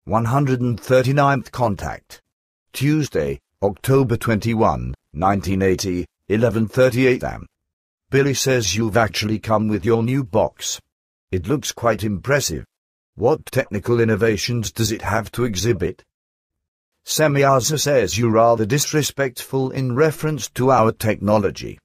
139th contact. Tuesday, October 21, 1980, 11:38 am. Billy says you've actually come with your new box. It looks quite impressive. What technical innovations does it have to exhibit? Semyaza says you're rather disrespectful in reference to our technology.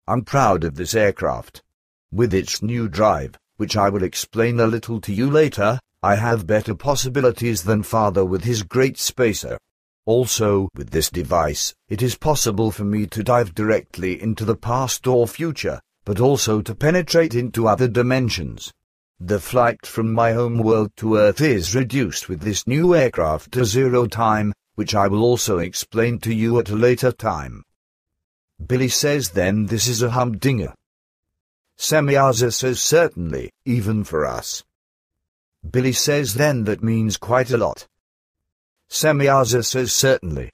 I'm proud of this aircraft. With its new drive, which I will explain a little to you later, I have better possibilities than Father with his great spacer. Also, with this device, it is possible for me to dive directly into the past or future, but also to penetrate into other dimensions. The flight from my home world to Earth is reduced with this new aircraft to 0 time, which I will also explain to you at a later time. Billy says then this is a humdinger. Semyaza says certainly, even for us. Billy says then that means quite a lot. Semyaza says certainly.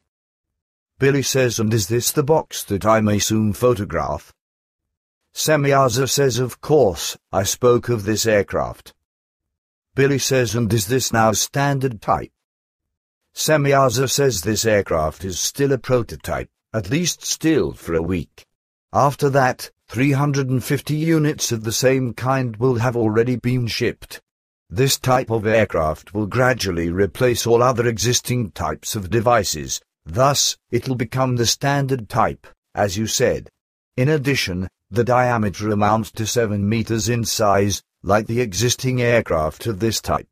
Billy says and is this the box that I may soon photograph? Semyaza says of course, I spoke of this aircraft. Billy says and is this now standard type? Semyaza says this aircraft is still a prototype, at least still for a week. After that, 350 units of the same kind will have already been shipped. This type of aircraft will gradually replace all other existing types of devices, thus, it'll become the standard type, as you said. In addition, the diameter amounts to 7 meters in size, like the existing aircraft of this type.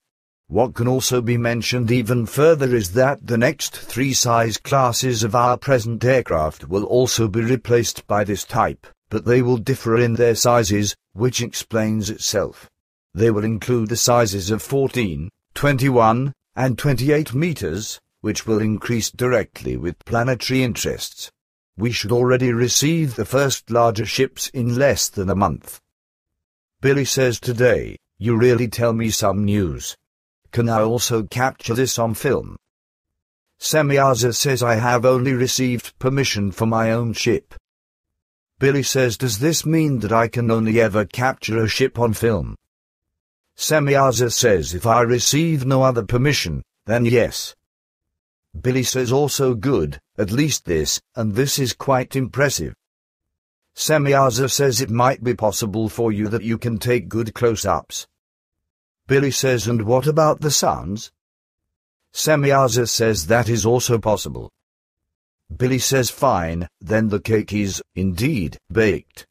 What can also be mentioned even further is that the next 3 size classes of our present aircraft will also be replaced by this type, but they will differ in their sizes, which explains itself. They will include the sizes of 14, 21, and 28 meters, which will increase directly with planetary interests. We should already receive the first larger ships in less than a month. Billy says today, you really tell me some news. Can I also capture this on film? Semyaza says I have only received permission for my own ship. Billy says does this mean that I can only ever capture a ship on film? Semyaza says if I receive no other permission, then yes. Billy says also good, at least this, and this is quite impressive. Semyaza says it might be possible for you that you can take good close-ups. Billy says and what about the sounds? Semyaza says that is also possible. Billy says fine, then the cake is, indeed, baked.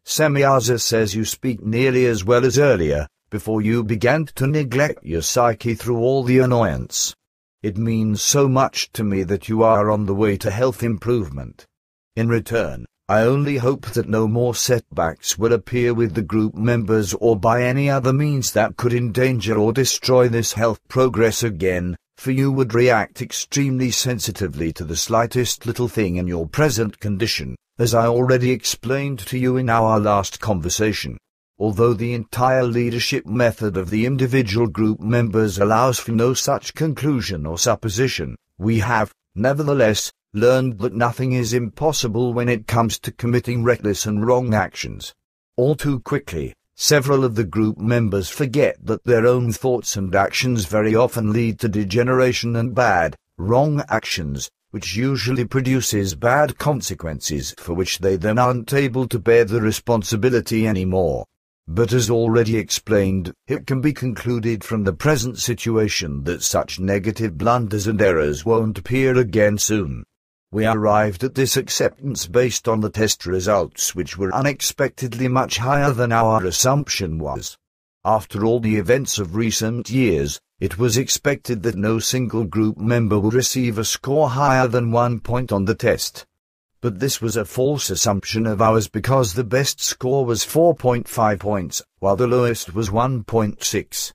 Semyaza says you speak nearly as well as earlier, before you began to neglect your psyche through all the annoyance. It means so much to me that you are on the way to health improvement. In return, I only hope that no more setbacks will appear with the group members or by any other means that could endanger or destroy this health progress again, for you would react extremely sensitively to the slightest little thing in your present condition, as I already explained to you in our last conversation. Although the entire leadership method of the individual group members allows for no such conclusion or supposition, we have, nevertheless, learned that nothing is impossible when it comes to committing reckless and wrong actions. All too quickly, several of the group members forget that their own thoughts and actions very often lead to degeneration and bad, wrong actions, which usually produces bad consequences for which they then aren't able to bear the responsibility anymore. But as already explained, it can be concluded from the present situation that such negative blunders and errors won't appear again soon. We arrived at this acceptance based on the test results which were unexpectedly much higher than our assumption was. After all the events of recent years, it was expected that no single group member would receive a score higher than 1 point on the test. But this was a false assumption of ours because the best score was 4.5 points, while the lowest was 1.6.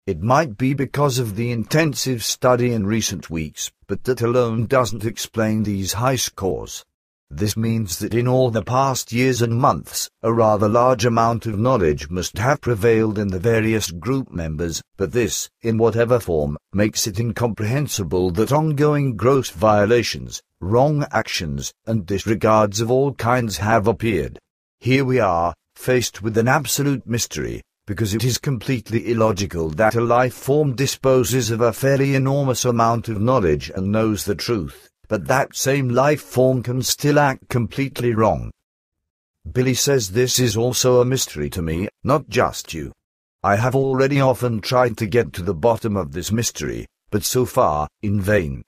It might be because of the intensive study in recent weeks, but that alone doesn't explain these high scores. This means that in all the past years and months, a rather large amount of knowledge must have prevailed in the various group members, but this, in whatever form, makes it incomprehensible that ongoing gross violations, wrong actions, and disregards of all kinds have appeared. Here we are, faced with an absolute mystery, because it is completely illogical that a life form disposes of a fairly enormous amount of knowledge and knows the truth, but that same life form can still act completely wrong. Billy says this is also a mystery to me, not just you. I have already often tried to get to the bottom of this mystery, but so far, in vain.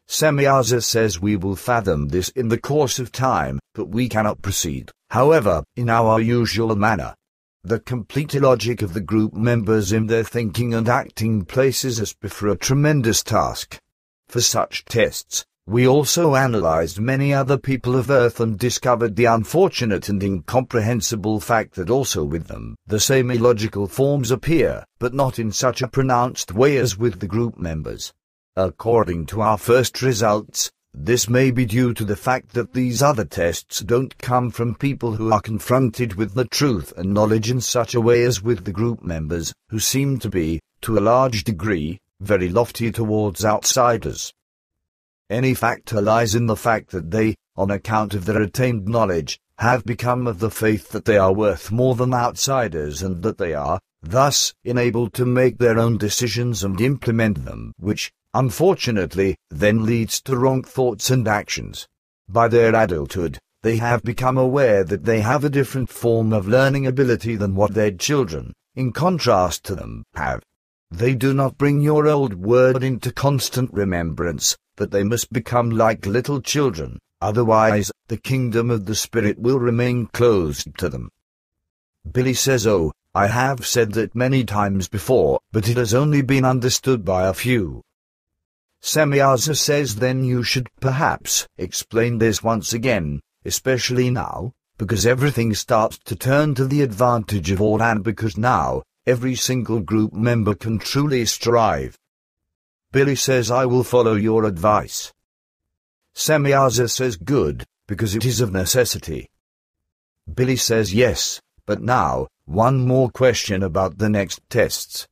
Semyaza says we will fathom this in the course of time, but we cannot proceed, however, in our usual manner. The complete illogic of the group members in their thinking and acting places us before a tremendous task. For such tests, we also analyzed many other people of Earth and discovered the unfortunate and incomprehensible fact that also with them, the same illogical forms appear, but not in such a pronounced way as with the group members. According to our first results, this may be due to the fact that these other tests don't come from people who are confronted with the truth and knowledge in such a way as with the group members, who seem to be, to a large degree, very lofty towards outsiders. Any factor lies in the fact that they, on account of their attained knowledge, have become of the faith that they are worth more than outsiders and that they are, thus, enabled to make their own decisions and implement them, which, unfortunately, then leads to wrong thoughts and actions. By their adulthood, they have become aware that they have a different form of learning ability than what their children, in contrast to them, have. They do not bring your old word into constant remembrance, but they must become like little children, otherwise, the kingdom of the Spirit will remain closed to them. Billy says, oh, I have said that many times before, but it has only been understood by a few. Semyaza says then you should perhaps explain this once again, especially now, because everything starts to turn to the advantage of all and because now, every single group member can truly strive. Billy says I will follow your advice. Semyaza says good, because it is of necessity. Billy says yes, but now, one more question about the next tests.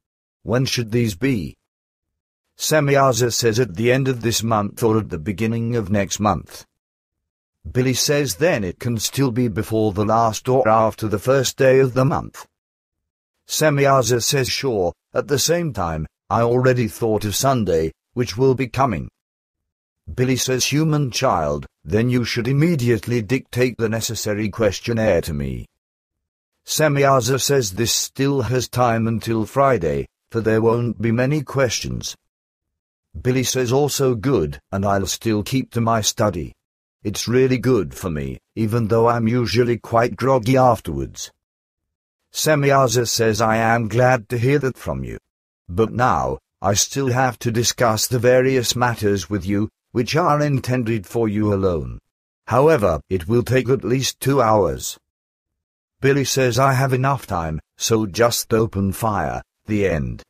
When should these be? Semyaza says at the end of this month or at the beginning of next month. Billy says then it can still be before the last or after the first day of the month. Semyaza says sure, at the same time, I already thought of Sunday, which will be coming. Billy says human child, then you should immediately dictate the necessary questionnaire to me. Semyaza says this still has time until Friday, for there won't be many questions. Billy says also good, and I'll still keep to my study. It's really good for me, even though I'm usually quite groggy afterwards. Semyaza says I am glad to hear that from you. But now, I still have to discuss the various matters with you, which are intended for you alone. However, it will take at least 2 hours. Billy says I have enough time, so just open fire. The end.